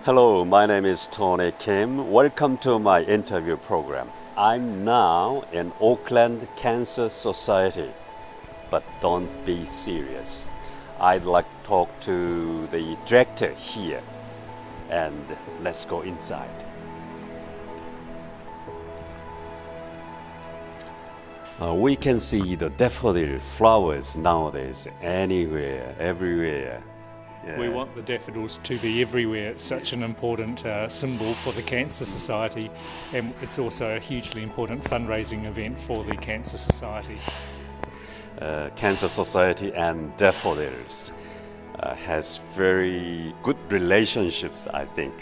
Hello, my name is Tony Kim. Welcome to my interview program. I'm now in Auckland Cancer Society, but don't be serious. I'd like to talk to the director here, and let's go inside. We can see the daffodil flowers nowadays anywhere, everywhere. Yeah. We want the daffodils to be everywhere. It's such an important symbol for the Cancer Society, and it's also a hugely important fundraising event for the Cancer Society. Cancer Society and daffodils has very good relationships, I think.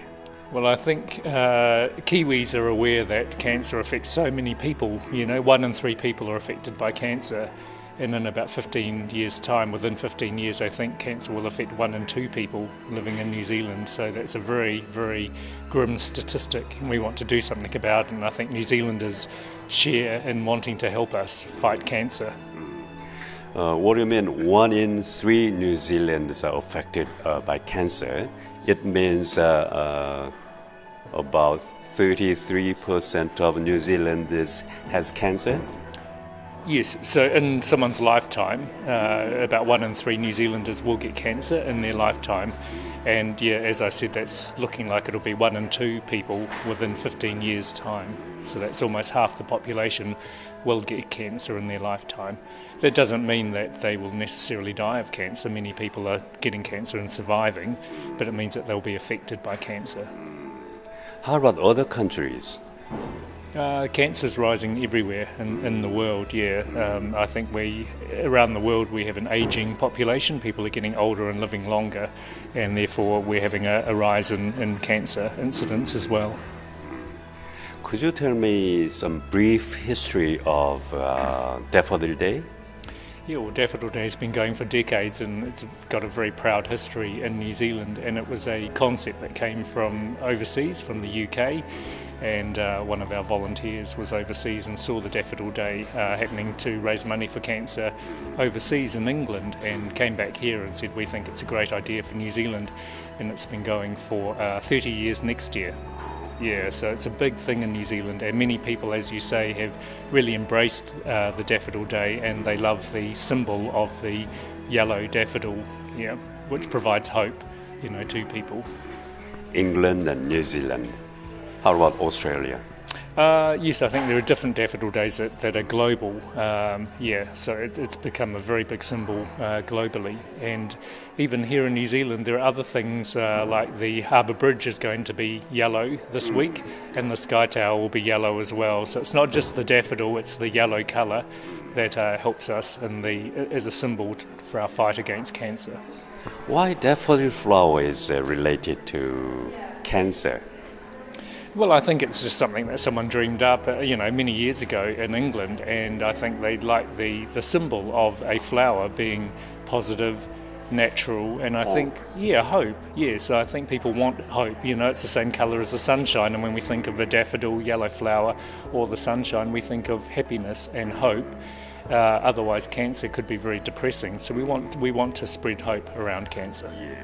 Well, I think Kiwis are aware that cancer affects so many people. 1 in 3 people are affected by cancer. And in about 15 years' time, within 15 years, I think cancer will affect 1 in 2 people living in New Zealand. So that's a very, very grim statistic, and we want to do something about it. And I think New Zealanders share in wanting to help us fight cancer. What do you mean 1 in 3 New Zealanders are affected by cancer? It means about 33% of New Zealanders has cancer? Yes, so in someone's lifetime, about 1 in 3 New Zealanders will get cancer in their lifetime. And yeah, as I said, that's looking like it'll be 1 in 2 people within 15 years' time. So that's almost half the population will get cancer in their lifetime. That doesn't mean that they will necessarily die of cancer. Many people are getting cancer and surviving, but it means that they'll be affected by cancer. How about other countries? Cancer is rising everywhere in the world, yeah. I think around the world we have an ageing population. People are getting older and living longer, and therefore we're having a rise in cancer incidence as well. Could you tell me some brief history of Daffodil Day? Yeah, well, Daffodil Day has been going for decades, and it's got a very proud history in New Zealand, and it was a concept that came from overseas, from the UK, and one of our volunteers was overseas and saw the Daffodil Day happening to raise money for cancer overseas in England, and came back here and said, we think it's a great idea for New Zealand, and it's been going for 30 years next year. Yeah, so it's a big thing in New Zealand, and many people, as you say, have really embraced the Daffodil Day, and they love the symbol of the yellow daffodil, yeah, which provides hope, to people. England and New Zealand. How about Australia? Yes, I think there are different daffodil days that are global. So it's become a very big symbol globally. And even here in New Zealand, there are other things like the Harbour Bridge is going to be yellow this week, and the Sky Tower will be yellow as well. So it's not just the daffodil, it's the yellow colour that helps us as a symbol for our fight against cancer. Why daffodil flower is related to cancer? Well, I think it's just something that someone dreamed up, many years ago in England, and I think they like the symbol of a flower being positive, natural, and I think, hope. Yes, I think people want hope. It's the same colour as the sunshine, and when we think of a daffodil, yellow flower, or the sunshine, we think of happiness and hope. Otherwise, cancer could be very depressing. So we want to spread hope around cancer. Yeah.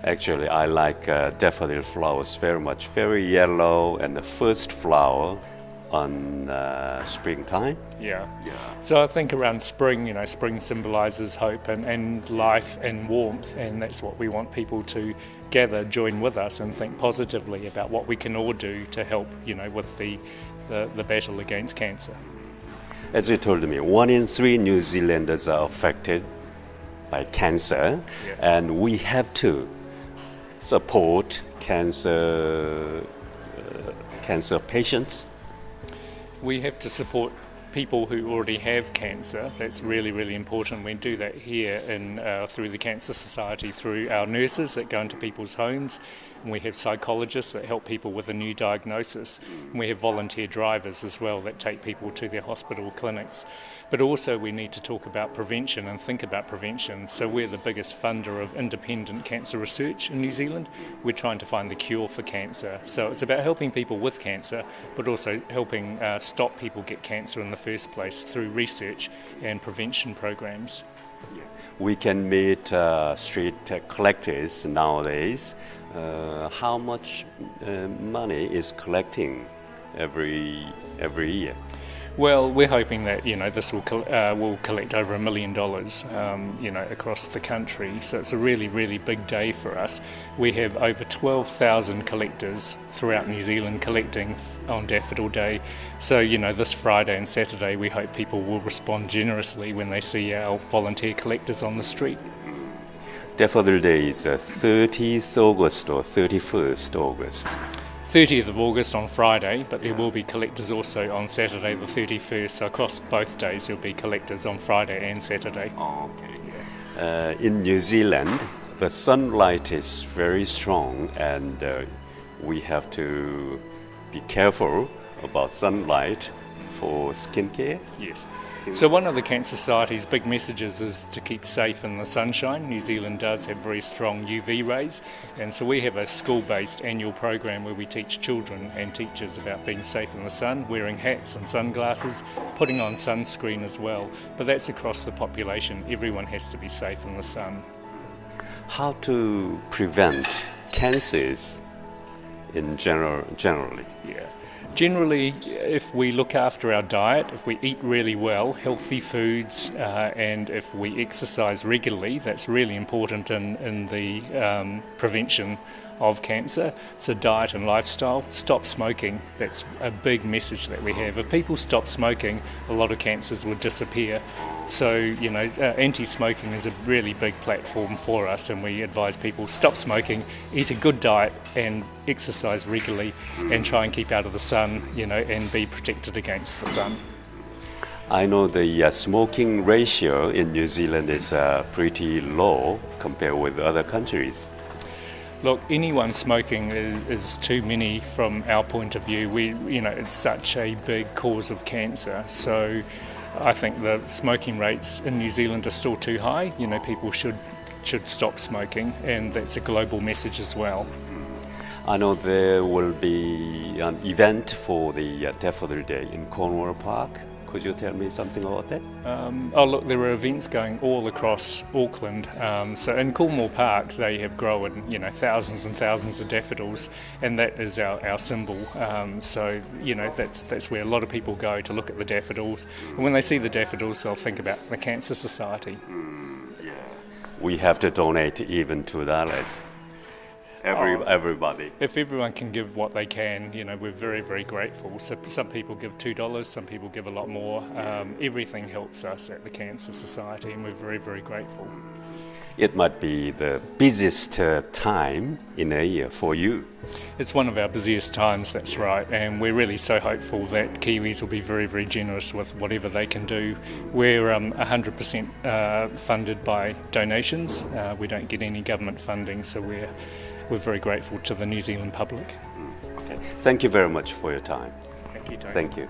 Actually, I like daffodil flowers very much. Very yellow, and the first flower on springtime. Yeah. So I think around spring, spring symbolises hope and life and warmth, and that's what we want people to gather, join with us, and think positively about what we can all do to help, with the battle against cancer. As you told me, 1 in 3 New Zealanders are affected by cancer, and we have to support cancer patients. We have to support people who already have cancer. That's really, really important. We do that here through the Cancer Society, through our nurses that go into people's homes, and we have psychologists that help people with a new diagnosis, and we have volunteer drivers as well that take people to their hospital clinics. But also we need to talk about prevention and think about prevention. So we're the biggest funder of independent cancer research in New Zealand. We're trying to find the cure for cancer. So it's about helping people with cancer, but also helping stop people get cancer in the first place through research and prevention programs. We can meet street collectors nowadays. How much money is collecting every year? Well, we're hoping that this will collect over $1 million across the country. So it's a really, really big day for us. We have over 12,000 collectors throughout New Zealand collecting on Daffodil Day. So this Friday and Saturday, we hope people will respond generously when they see our volunteer collectors on the street. Daffodil Day is 30th August or 31st August. 30th of August on Friday, but there will be collectors also on Saturday the 31st. So across both days there will be collectors on Friday and Saturday. Oh, okay. In New Zealand, the sunlight is very strong, and we have to be careful about sunlight for skincare. Yes. So one of the Cancer Society's big messages is to keep safe in the sunshine. New Zealand does have very strong UV rays, and so we have a school-based annual program where we teach children and teachers about being safe in the sun, wearing hats and sunglasses, putting on sunscreen as well. But that's across the population. Everyone has to be safe in the sun. How to prevent cancers in generally? Yeah. Generally, if we look after our diet, if we eat really well, healthy foods, and if we exercise regularly, that's really important in the prevention of cancer. So diet and lifestyle. Stop smoking. That's a big message that we have. If people stop smoking, a lot of cancers would disappear. So, anti-smoking is a really big platform for us, and we advise people stop smoking, eat a good diet and exercise regularly, and try and keep out of the sun, and be protected against the sun. I know the smoking ratio in New Zealand is pretty low compared with other countries. Look, anyone smoking is too many from our point of view. It's such a big cause of cancer. So I think the smoking rates in New Zealand are still too high. People should stop smoking, and that's a global message as well. I know there will be an event for the Daffodil Day in Cornwall Park. Could you tell me something about that? Look, there are events going all across Auckland. So in Cornwall Park, they have grown, thousands and thousands of daffodils, and that is our symbol. So that's where a lot of people go to look at the daffodils. And when they see the daffodils, they'll think about the Cancer Society. Yeah. We have to donate even $2. Everybody. If everyone can give what they can, we're very, very grateful. So some people give $2, some people give a lot more. Everything helps us at the Cancer Society, and we're very, very grateful. It might be the busiest time in a year for you. It's one of our busiest times, that's right, and we're really so hopeful that Kiwis will be very, very generous with whatever they can do. We're 100% funded by donations. We don't get any government funding, so we're very grateful to the New Zealand public. Okay. Thank you very much for your time. Thank you, Tony. Thank you.